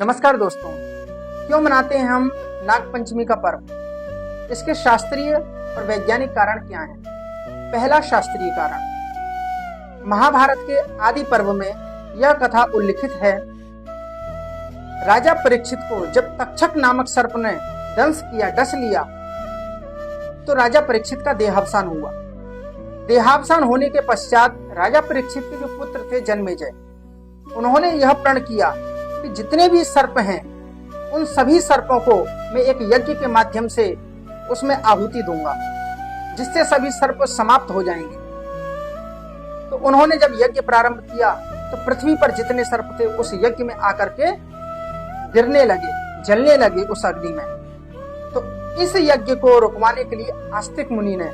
नमस्कार दोस्तों, क्यों मनाते हैं हम नाग पंचमी का पर्व? इसके शास्त्रीय और वैज्ञानिक कारण क्या हैं? पहला शास्त्रीय कारण, महाभारत के आदि पर्व में यह कथा उल्लिखित है। राजा परीक्षित को जब तक्षक नामक सर्प ने डस लिया तो राजा परीक्षित का देहावसान हुआ। देहावसान होने के पश्चात राजा परीक्षित के जो पुत्र थे जन्मेजय, उन्होंने यह प्रण किया कि जितने भी सर्प हैं उन सभी सर्पों को मैं एक यज्ञ के माध्यम से उसमें आहुति दूंगा, जिससे सभी सर्प समाप्त हो जाएंगे। तो उन्होंने जब यज्ञ प्रारंभ किया तो पृथ्वी पर जितने सर्प थे उस यज्ञ में आकर के गिरने लगे, जलने लगे उस अग्नि में। तो इस यज्ञ को रुकवाने के लिए आस्तिक मुनि ने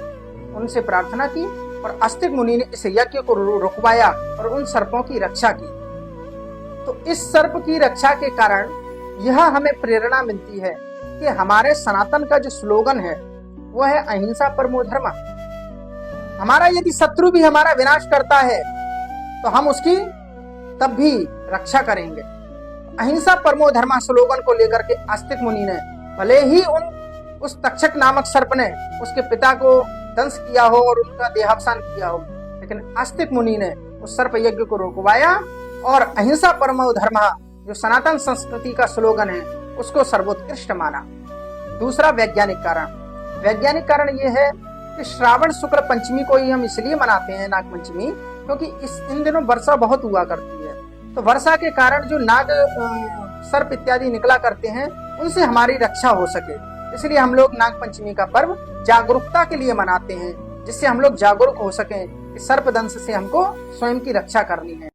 उनसे प्रार्थना की और आस्तिक मुनि ने इस यज्ञ को रुकवाया और उन सर्पों की रक्षा की। तो इस सर्प की रक्षा के कारण यह हमें प्रेरणा मिलती है कि हमारे सनातन का जो स्लोगन है वह है अहिंसा परमो धर्म। हमारा यदि शत्रु भी हमारा विनाश करता है तो हम उसकी तब भी रक्षा करेंगे। अहिंसा परमो धर्म स्लोगन को लेकर के आस्तिक मुनि ने भले ही उस तक्षक नामक सर्प ने उसके पिता को दंश किया हो और उनका देहावसान किया हो, लेकिन आस्तिक मुनि ने उस सर्प यज्ञ को रुकवाया और अहिंसा परमो धर्म जो सनातन संस्कृति का स्लोगन है उसको सर्वोत्कृष्ट माना। दूसरा वैज्ञानिक कारण यह है कि श्रावण शुक्ल पंचमी को ही हम इसलिए मनाते हैं नाग पंचमी, क्योंकि इन दिनों वर्षा बहुत हुआ करती है। तो वर्षा के कारण जो नाग सर्प इत्यादि निकला करते हैं उनसे हमारी रक्षा हो सके, इसलिए हम लोग नाग पंचमी का पर्व जागरूकता के लिए मनाते हैं, जिससे हम लोग जागरूक हो सकें कि सर्प दंश से हमको स्वयं की रक्षा करनी है।